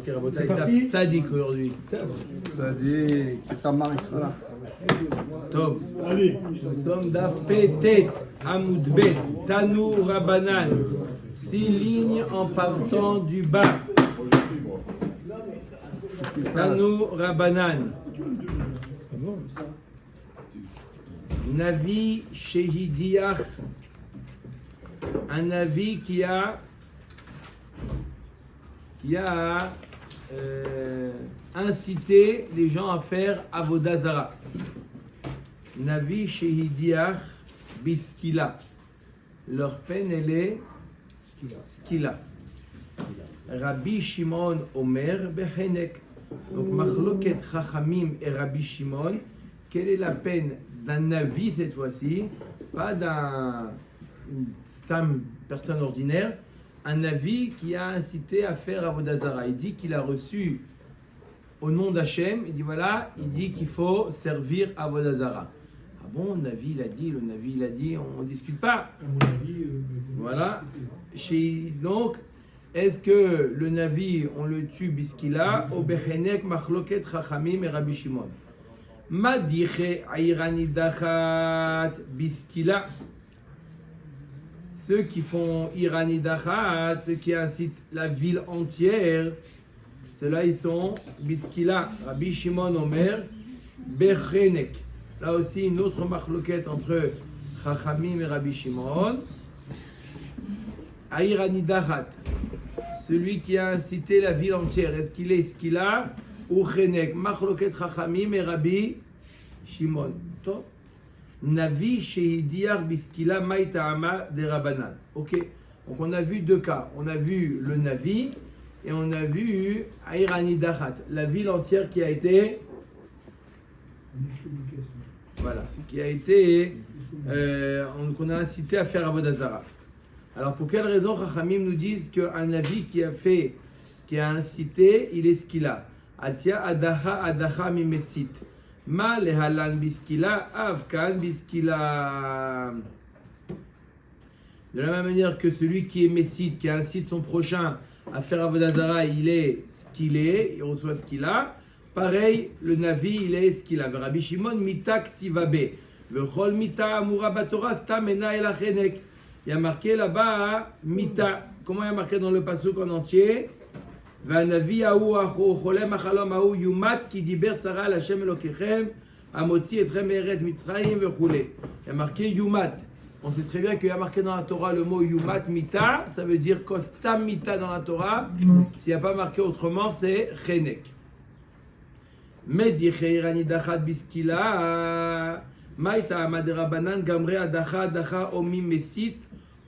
C'est parti. Sadik aujourd'hui. Sadik, c'est ta marque là. Top. Allez. Nous sommes Daf Petet, Hamoud Bet, Tanou Rabanan. 6 lignes en partant du bas. Tanou Rabanan. Navi Shehidiach. Un Navi qui a incité les gens à faire Avodah Zara. Navi Shehidiach Biskila. Leur peine, elle est Skila. Rabbi Shimon Omer Bechenek. Donc, Machloket Chachamim et Rabbi Shimon. Quelle est la peine d'un Navi cette fois-ci? Pas d'un stam, personne ordinaire. Un Navi qui a incité à faire Avodah Zara. Il dit qu'il a reçu au nom d'Hachem, il dit voilà, il dit qu'il faut servir Avodah Zara. Ah bon, le Navi il a dit, on ne discute pas. À mon avis, Voilà. Donc, est-ce que le Navi, on le tue biskila, ou bechenek machloket chachamim et Rabbi Shimon? Madiche ayrani dachat biskila. Ceux qui font Irani Dachat, ceux qui incitent la ville entière, ceux-là ils sont Biskila, Rabbi Shimon Omer, Bechenek. Là aussi une autre machloquette entre Chachamim et Rabbi Shimon. Irani Dachat, celui qui a incité la ville entière, est-ce qu'il est Skila ou Chenek? Machloquette Chachamim et Rabbi Shimon. Top. Navi Shehidiach Biskila Maïta'ama de Rabanan. Ok, donc on a vu deux cas. On a vu le Navi et on a vu Aïrani Dachat, la ville entière qui a été. Voilà, qui a été. qu'on a incité à faire Avodah Zara. Alors pour quelle raison Chachamim nous disent qu'un Navi qui a incité, il est Skila? Atia Adacha Mimesit. Ma lehalan biskila, avkan biskila. De la même manière que celui qui est messite, qui incite son prochain à faire Avodah Zara, il est ce qu'il est, il reçoit ce qu'il a. Pareil, le Navi, il est ce qu'il a. Rabbi Shimon, mita ktivabe. Vechol mita amura batora stamena el achenek. Il y a marqué là-bas, mita. Comment il y a marqué dans le pasuk en entier? והנביא ההוא חולם החלום ההוא יומת כי דיבר שרה על השם אלוקיכם המוציא אתכם מארץ מצרים וכולי. Il y a marqué yumat. On sait très bien qu'il y a marqué dans la Torah le mot yumat mita, ça veut dire kostam mita dans la Torah. S'il n'y a pas marqué autrement, c'est chenek. Medi cheirani dachat biskila maïta amaderabanan gamre adacha adacha omi mesit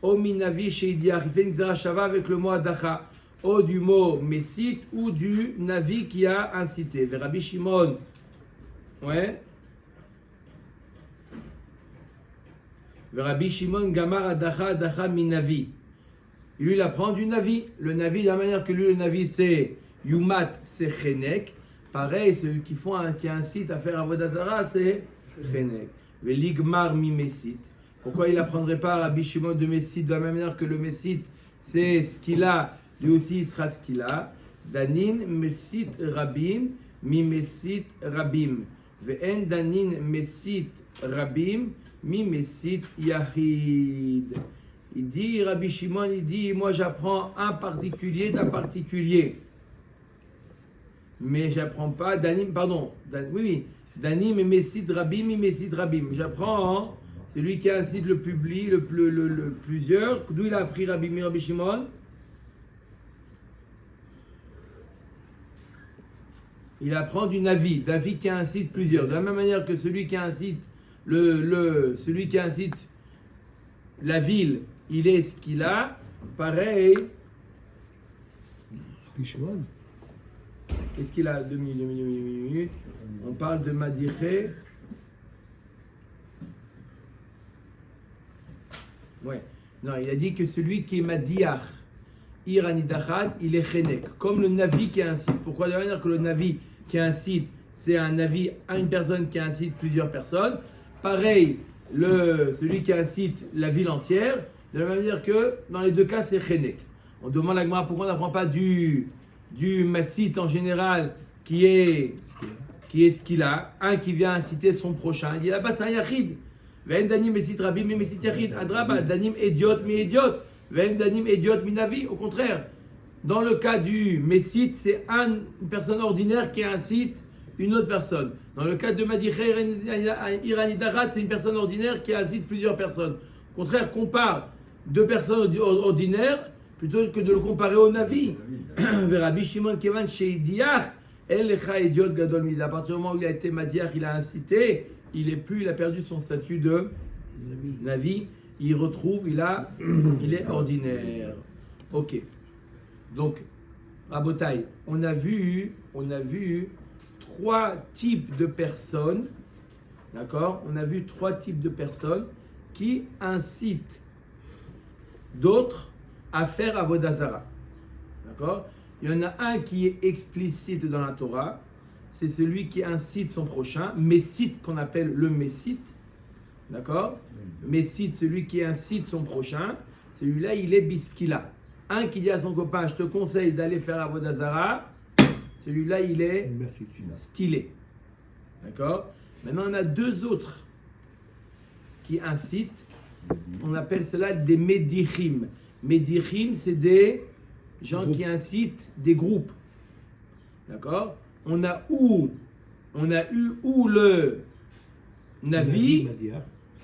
omi navi sheidiach. Il fait une xerashava avec le mot adacha. Ou du mot Messit ou du Navi qui a incité. Vers Rabbi Shimon, ouais. Vers Rabbi Shimon, Gamar Adacha Adacha min Navi. Lui, il apprend du Navi. Le Navi, de la manière que lui, le Navi, c'est Yumat, c'est Chenek. Pareil, ceux qui incitent à faire Avodah Zara, c'est Chenek. Le Ligmar mi Messit. Pourquoi il n'apprendrait pas Rabbi Shimon de Messit de la même manière que le Messit, c'est ce qu'il a. Lui aussi, il sera ce qu'il a. Danin mesit rabim, mi mesit rabim. Ve'en danin mesit rabim, mi mesit yahid. Il dit, Rabbi Shimon, il dit, moi j'apprends un particulier d'un particulier. Mais j'apprends pas, danim, pardon, danim mesit rabim, mi mesit rabim. J'apprends celui qui incite le public, le plusieurs. D'où il a appris Rabbi Shimon? Il apprend du Navi qui incite plusieurs. De la même manière que celui qui incite celui qui incite la ville, il est ce qu'il a. Pareil. Qu'est-ce qu'il a? 2 minutes. On parle de Madiché. Ouais. Non, il a dit que celui qui est Madiach, Irani Dachat, il est Chenek. Comme le Navi qui incite. Pourquoi? De la manière que le Navi qui incite, c'est un avis à une personne qui incite plusieurs personnes. Pareil, celui qui incite la ville entière, de la même manière que dans les deux cas, c'est Chenek. On demande à Gemara pourquoi on n'apprend pas du du Massit en général qui est ce qu'il a, un qui vient inciter son prochain. Il dit là-bas c'est un Yachid. Ve'en danim mesit rabim mi mesit Yachid. Adraba, danim idiot mi idiot. Ve'en danim idiot mi navi. Au contraire, dans le cas du Messit, c'est une personne ordinaire qui incite une autre personne. Dans le cas de Madicher Iranidarat, c'est une personne ordinaire qui incite plusieurs personnes. Au contraire, compare deux personnes ordinaires plutôt que de le comparer au Navi. Rabbi Shimon Kevan Sheidiach, El Lecha Idiot Gadol Mida. À partir du moment où il a été Madiach, il a incité, il a perdu son statut de Navi. Il retrouve, il est ordinaire. Ok. Donc, Rabotai, on a vu trois types de personnes, d'accord? On a vu trois types de personnes qui incitent d'autres à faire Avodah Zara, d'accord? Il y en a un qui est explicite dans la Torah, c'est celui qui incite son prochain, Messite, qu'on appelle le Messite, d'accord? Messite, celui qui incite son prochain, celui-là, il est Biskila. Un qui dit à son copain, je te conseille d'aller faire Avodah Zara, celui-là, il est skillé. D'accord? Maintenant, on a deux autres qui incitent. On appelle cela des Medichim. Medichim, c'est des gens qui incitent des groupes. D'accord? On a eu le Navi,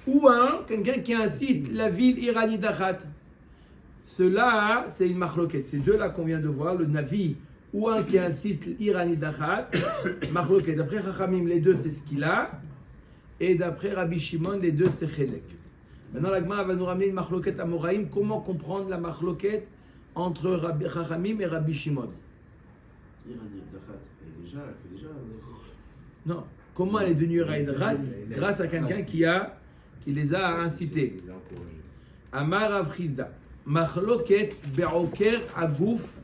ou quelqu'un qui incite la ville Iranidachat. Cela, c'est une machloket. Ces deux-là qu'on vient de voir, le Navi ou un qui incite l'Iranidachat, machloket. D'après Chachamim, les deux, c'est ce qu'il a. Et d'après Rabbi Shimon, les deux, c'est Chelek. Maintenant, la Gemara va nous ramener une machloket à Moraïm. Comment comprendre la machloket entre Rabbi Chachamim et Rabbi Shimon? Déjà. Non. Comment elle est devenue Iranidachat? Grâce à quelqu'un qui les a incités. Amar Rav Chizda. מחלוקת בעוקר הגוף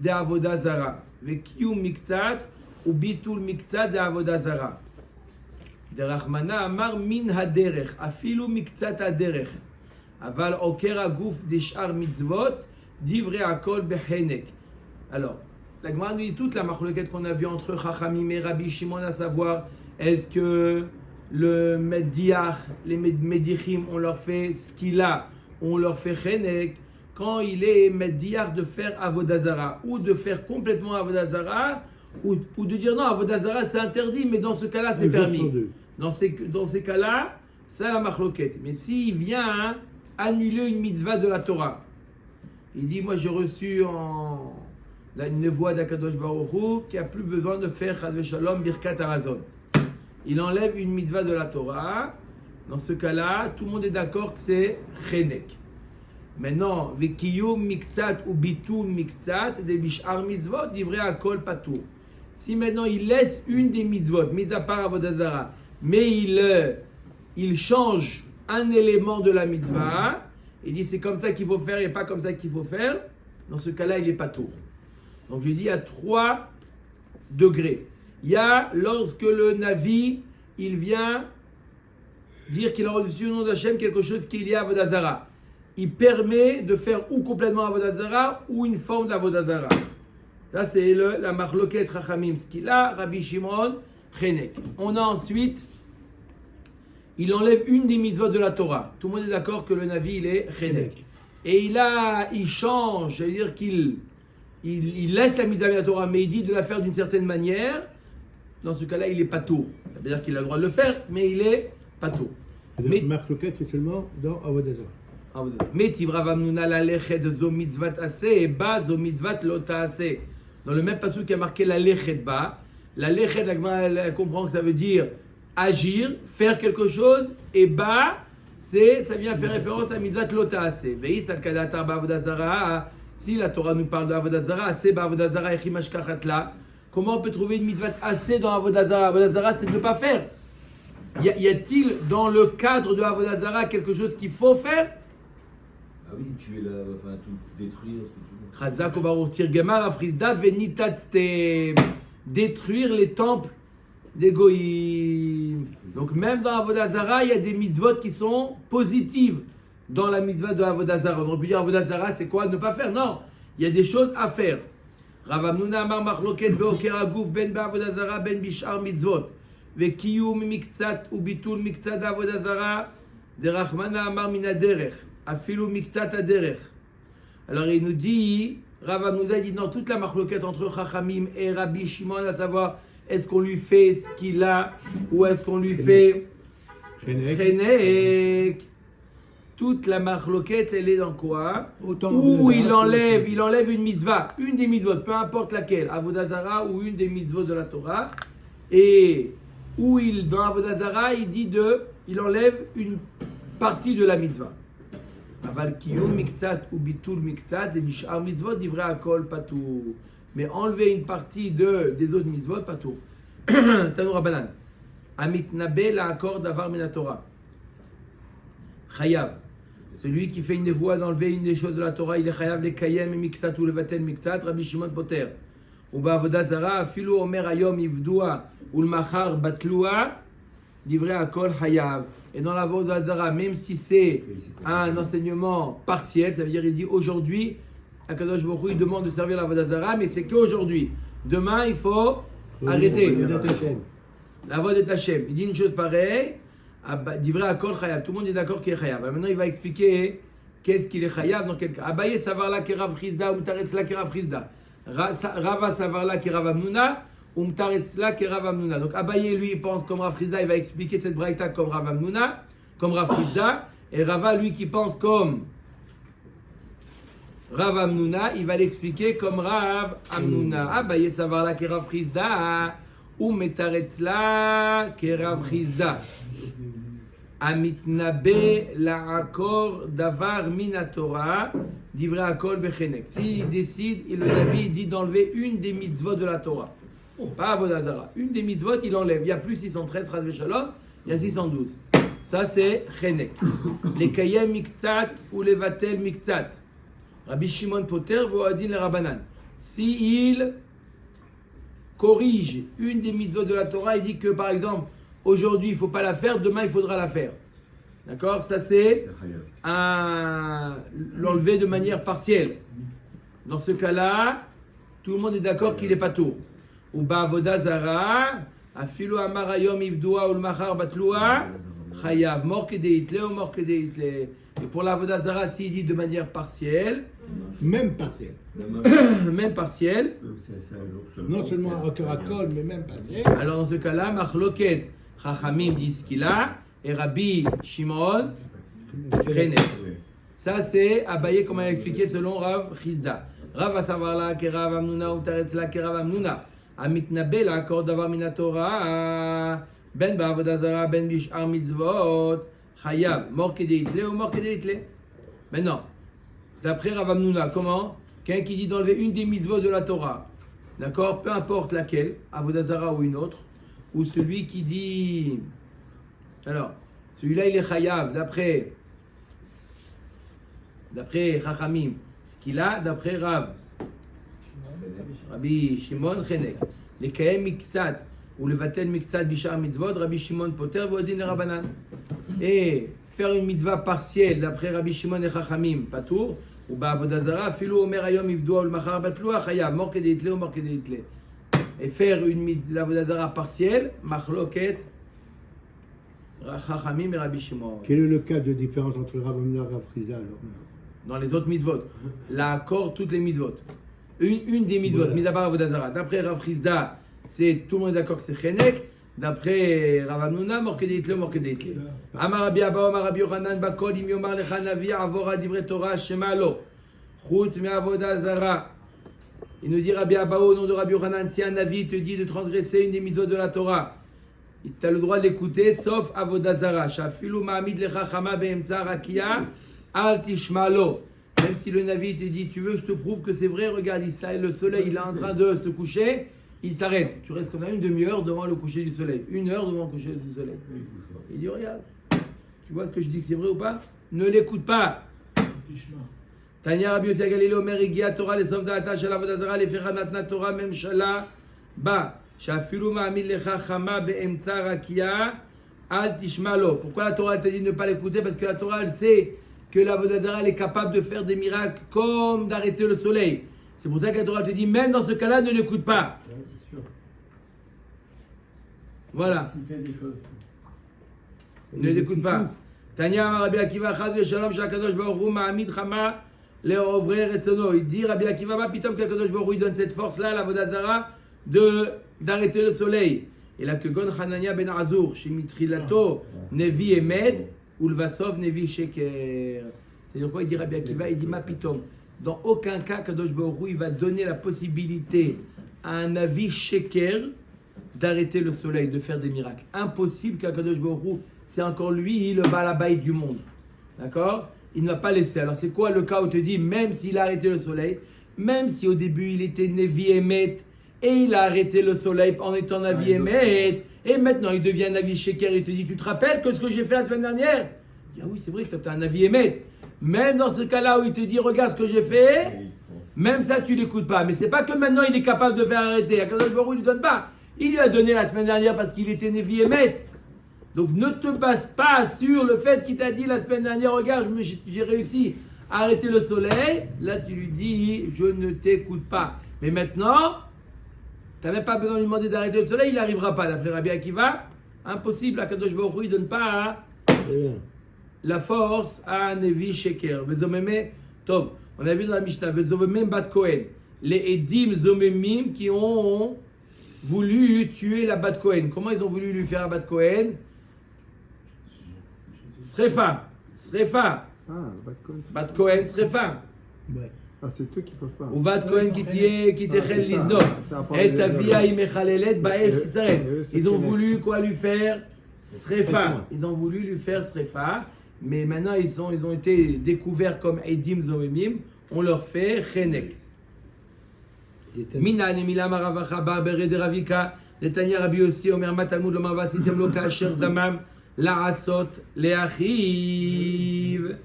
דעבודה זרה וקיום מקצת וביטול מקצת דעבודה זרה. דרחמנא אמר מן הדרך, אפילו מקצת הדרך, אבל עוקר הגוף דשאר מצוות, דברי הכל בחנק. Alors, la Gemara nous dit toute la machloket qu'on a vue entre Chachamim et Rabbi Shimon, à savoir, est-ce que le Mediach, les Medichim, on leur fait ce qu'il a, on leur fait chenek, quand il est Mediach de faire Avodah Zara, ou de faire complètement Avodah Zara, ou de dire non, Avodah Zara c'est interdit, mais dans ce cas-là c'est permis. Dans ces cas-là, c'est la machloket. Mais s'il vient annuler une mitzvah de la Torah, il dit, moi j'ai reçu une voix d'Akadosh Baruch Hu qui a plus besoin de faire Chaz v'Shalom Birkat Hamazon. Il enlève une mitzvah de la Torah. Dans ce cas-là, tout le monde est d'accord que c'est chenek. Maintenant, v'kiyum miktzat ou bitul miktzat de bishar mitzvot, divrei akol patour. Si maintenant il laisse une des mitzvot, mis à part Avodah Zara, mais il change un élément de la mitzvah, il dit c'est comme ça qu'il faut faire et pas comme ça qu'il faut faire, dans ce cas-là, il est patour. Donc je dis, il y a 3 degrés. Il y a lorsque le Navi, il vient dire qu'il a reçu au nom d'Hachem quelque chose qui est lié à Avodah Zara. Il permet de faire ou complètement Avodah Zara ou une forme d'Avodah Zara. Ça c'est la machloket Chachamim, ce qu'il a, Rabbi Shimon, Chenek. On a ensuite, il enlève une des mitzvot de la Torah. Tout le monde est d'accord que le Navi il est Chenek. Et il change, c'est-à-dire qu'il laisse la mitzvah de la Torah, mais il dit de la faire d'une certaine manière. Dans ce cas-là, il est patour. Ça veut dire qu'il a le droit de le faire, mais il est patour. Mais Marc-Loquette, c'est seulement dans Avodah Zara. Mais Tivravamnuna la lechet zo mitzvat ase et ba zo mitzvat lo taase. Dans le même passage qui a marqué la lechet ba, la lechet, la Gemara elle comprend que ça veut dire agir, faire quelque chose, et ba, ça vient faire référence à mitzvat lo taase. Veis al kadata ba avodah zara. Si la Torah nous parle d'Avodah Zara, assez ba avodah zara et chimash kachatla. Comment on peut trouver une mitzvah assez dans Avodah Zara? Avodah Zara, c'est de ne pas faire. Y a-t-il dans le cadre de Avodah Zara quelque chose qu'il faut faire? Ah oui, tuer tout détruire. Chazak ou Baruch Tirgemar Afrizda Venitatstem. Détruire les temples des Goïm. Donc même dans Avodah Zara, il y a des mitzvot qui sont positives. Dans la mitzvah de Avodah Zara, on aurait pu dire Avodah Zara, c'est quoi? Ne pas faire. Non, il y a des choses à faire. Rav Hamnuna amar machloket beoker aguf ben ba'avodah zara ben bishar mitzvot. Vekiyum miktzat ubitul miktzat avodah zara. De Rachmana amar min haderech. Afilu miktzat haderech. Alors il nous dit, Rav Hamnuna dit dans toute la machloket entre Chachamim et Rabbi Shimon, à savoir est-ce qu'on lui fait ce qu'il a ou est-ce qu'on lui fait Chenek. Toute la machloket, elle est dans quoi? Où il enlève une mitzvah, une des mitzvot, peu importe laquelle, Avodah Zara ou une des mitzvot de la Torah, et où dans Avodah Zara, il enlève une partie de la mitzvah. Aval kiyum miktzat ou bitul miktzat et bishar mitzvot divrei akol patur. Mais enlever une partie des autres mitzvot patur. Tanu Rabbanan. Amitnabe la akor davar min Torah. Chayav. Celui qui fait une voie d'enlever une des choses de la Torah, il est chayav le kayem et miktzat ou le vatel miktzat. Rabbi Shimon poter. Ou ba'avodah zara afilu omer ayom ivdua ou le machar batlua divrei akol chayav. Et dans la Avodah Zara, même si c'est un enseignement partiel, ça veut dire il dit aujourd'hui, Akadosh Baruch Hu, il demande de servir la Avodah Zara, mais c'est qu'aujourd'hui. Demain, il faut arrêter. La Avodah Hashem. Il dit une chose pareille, il dit vrai Akol Chayav. Tout le monde est d'accord qu'il est Chayav. Maintenant, il va expliquer qu'est-ce qu'il est Chayav dans quel cas. Abaye Savarla Kerav Chizda, ou Mtaretzla Kerav Chizda. Rava Savarla Kerav Amnuna. Donc Abaye lui il pense comme Rav Chizda, il va expliquer cette braïta comme Rav Hamnuna, comme Rav Chizda, et Rava lui qui pense comme Rav Hamnuna, il va l'expliquer comme Rav Hamnuna. Abaye savarla ke Rav Chizda, ou metaretzla ke Rav Chizda. Amitnabe la akor davar mina Torah, divrei akol bechenek. S'il décide, le Navi dit d'enlever une des mitzvot de la Torah. Pas Avodah Zara. Une des mitzvot, il enlève. Il y a plus 613, Ras Veshalom, il y a 612. Ça, c'est Chenek. Les Kayem Miktzat ou les Vatel Miktzat. Rabbi Shimon Poter, Voadin le Rabbanan. S'il corrige une des mitzvot de la Torah, il dit que, par exemple, aujourd'hui, il ne faut pas la faire, demain, il faudra la faire. D'accord? Ça, c'est l'enlever de manière partielle. Dans ce cas-là, tout le monde est d'accord qu'il n'est pas tout. Ou ba'avodah zara, afilu amar hayom ivdua ou l'machar batlua, chayav, mort que de hitle ou mort que de hitle. Et pour l'avodah zara, s'il dit de manière partielle, même partielle, même partielle, non seulement à cœur à col, mais même partielle. Alors dans ce cas-là, machloket, chachamim dit ce qu'il a, et Rabbi Shimon, Chenek. Ça c'est Abaye comme elle a expliqué selon Rav Chizda. Rav va savoir là que Rav Hamnuna ou Taretz là que Rav Hamnuna. Amitnabe la akor davar min Torah ben ba'avodah zara ben bishar mitzvot chayav mort que de hitle ou mort que de hitle. Maintenant, d'après Rav Hamnuna, comment? Quelqu'un qui dit d'enlever une des mitzvot de la Torah, d'accord? Peu importe laquelle, avodah zara ou une autre, ou celui qui dit, alors celui-là il est chayav d'après Chachamim, ce qu'il a d'après Rabbi Shimon Chenek. Les Kayem Miktzat ou le Vatel Miktzat Bishar Mitzvot, Rabbi Shimon Poter, Vodin et Rabbanan. Et faire une mitzvah partielle d'après Rabbi Shimon et Chachamim, Patour, ou Ba'avodah Zara, Filou Omer Ayom Ivdoua ou le Machar Batlua, Chayav, mort que de hitle ou mort que de hitle. Et faire une Avodah Zara partielle, Machloket, Chachamim et Rabbi Shimon. Quel est le cas de différence entre Rav Hamnuna et Rav Chizda alors? Dans les autres mitzvot. L'accord, toutes les mitzvot. Une des mitzvot, voilà. Mis à part Avodah Zara. D'après Rav Chizda, c'est tout le monde est d'accord que c'est Chenek. D'après Rav Hamnuna, mort que de hitle, mort que de hitle. Amar Rabbi Abba, Amar Rabbi Yochanan, Bakol, im yomar lecha navi, avora divrei Torah, shema lo. Chutz mi Avodah Zara. Il nous dit Rabbi Abba, au nom de Rabbi Yochanan, si un navi te dit de transgresser une des mitzvot de la Torah, tu as le droit de l'écouter, sauf Avodah Zara. Shafilu ma'amid lecha chama be'emtza rakia, al tishma lo. Même si le Navi te dit, tu veux, je te prouve que c'est vrai, regarde, le soleil, il est en train de se coucher, il s'arrête. Tu restes comme ça une demi-heure devant le coucher du soleil. 1 heure devant le coucher du soleil. Il dit, regarde, tu vois ce que je dis que c'est vrai ou pas? Ne l'écoute pas. Tanya Rabbi Yossi Galilée, Omer Igia Torah, les sauf d'Ata, Shalav Dazara, les Ferranatna Torah, même Shala, Ba, Shafilu Ma'amil Lecha Chama, Be'emtsa Rakia, Al Tishmalo. Pourquoi la Torah t'a dit de ne pas l'écouter? Parce que la Torah, elle sait que la Avodah Zara est capable de faire des miracles comme d'arrêter le soleil. C'est pour ça que la Torah te dit, même dans ce cas-là, ne l'écoute pas. Ouais, c'est sûr. Voilà. S'il fait des choses. Ne l'écoute pas. Tanya Rabbi Akiva Chad Veshalom Shakadosh Baruch Hu Ma'amid Chama Le'ovrer Etzono. Il dit Rabbi Akiva va pitom qu'Akadosh Baruch Hu il donne cette force-là à la Vodazara d'arrêter le soleil. Et là que Gon Hanania Ben Azur Shemitrilato Nevi Emed Ulvasov Nevi Sheker. C'est-à-dire quoi il dit Rabbi Akiva? Il dit Ma pitom. Dans aucun cas Kadosh Baruch Hu il va donner la possibilité à un avis Sheker d'arrêter le soleil, de faire des miracles. Impossible qu'Akadosh Baruch Hu, c'est encore lui le balabaï du monde. D'accord? Il ne va pas laisser. Alors c'est quoi le cas où tu dis, même s'il a arrêté le soleil, même si au début il était Nevi Emet, et il a arrêté le soleil en étant Navi Emet, et maintenant il devient Navi Sheker, il te dit, tu te rappelles que ce que j'ai fait la semaine dernière? Il dit, ah oui, c'est vrai que tu es un Navi Emet. Même dans ce cas-là où il te dit, regarde ce que j'ai fait, même ça tu l'écoutes pas. Mais c'est pas que maintenant il est capable de faire arrêter. Akadosh Baruch Hu il ne donne pas. Il lui a donné la semaine dernière parce qu'il était Nevi Emet. Donc ne te base pas sur le fait qu'il t'a dit la semaine dernière, regarde, j'ai réussi à arrêter le soleil. Là tu lui dis, je ne t'écoute pas. Mais maintenant, tu n'as même pas besoin de lui demander d'arrêter le soleil, il n'arrivera pas. D'après Rabbi Akiva, impossible, Akadosh Baruch Hu, il ne donne pas la force à Nevi Sheker. Vezomeme, Tov, on a vu dans la Mishnah, Vezomeme Bat Kohen, les Edim Zomemim qui ont voulu tuer la Bat Kohen. Comment ils ont voulu lui faire la Bat Kohen? Srefa. Ah, Bat Kohen, Srefa. Ouais. Ah, c'est eux qui peuvent pas. Ou Bat Kohen qui t'echel c'est ça. liznot. Ça a pas Et de- Tavia Imechalelet Baesh Kisaren. c'est Ils ont fini. voulu quoi lui faire? Srefa. Ils ont voulu lui faire Srefa. Mais maintenant ils ont été découverts comme Edim Zomemim. On leur fait Chenek. Mina Nemila Maravacha Barbere de Ravika. Netanya Rabbi aussi Omer Matalmud Lomar Vasitem Lo Kasher Zamam Laasot Leachiv.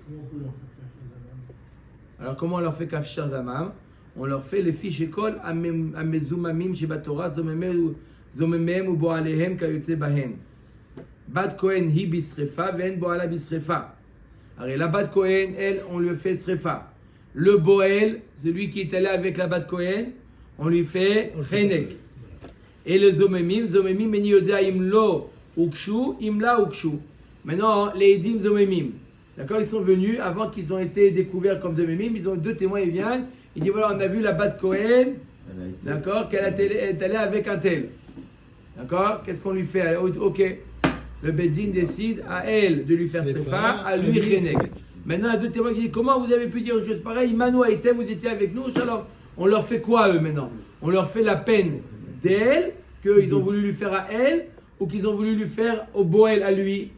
Alors comment on leur fait Kasher Zamam? On leur fait les fiches école à Mezumamim chez Batora Zomemem ou Boalehem Kayotse Bahen. Bat Kohen hi bisrefa, ven Boala bisrefa. Alors la Bat Kohen, elle, on lui fait srefa. Le Boel, celui qui est allé avec la Bat Kohen, on lui fait chenek. Et le Zomemim, Meni Yodea Imlo Ukshu, Imla Ukshu. Maintenant, les Edim Zomemim. D'accord, ils sont venus, avant qu'ils ont été découverts comme Zomemim, ils ont deux témoins, ils viennent, ils disent voilà, on a vu la Bat Kohen, d'accord, qu'elle est allée avec un tel. D'accord, qu'est-ce qu'on lui fait? Ok. Le Beddin décide à elle de lui faire Srefa, à lui Chenek. Maintenant, il y a deux témoins qui disent comment vous avez pu dire une chose pareille? Manu Haïtem, vous étiez avec nous, Shalom. On leur fait quoi eux maintenant? On leur fait la peine d'elle, qu'ils ont voulu lui faire à elle, ou qu'ils ont voulu lui faire au Boel à lui.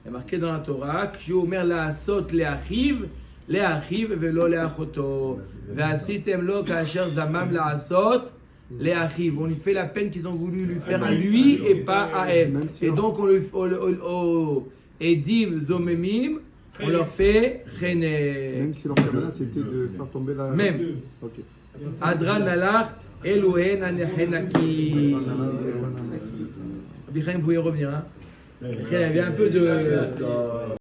Il y a marqué dans la Torah, Kshuomer la sot le'achiv velo le'achoto. Ve'asitem lo kasher zamam la sot. Les arrivent, on lui fait la peine qu'ils ont voulu lui faire à lui et pas à elle. Et donc on lui Edim Zomemim, on leur fait Chene. Même si leur caméra c'était de faire tomber la. Même. Ok. Adran Lalach, Elohen Anehenaki. Abichaim, vous pouvez revenir. Hein. Il y avait un peu de.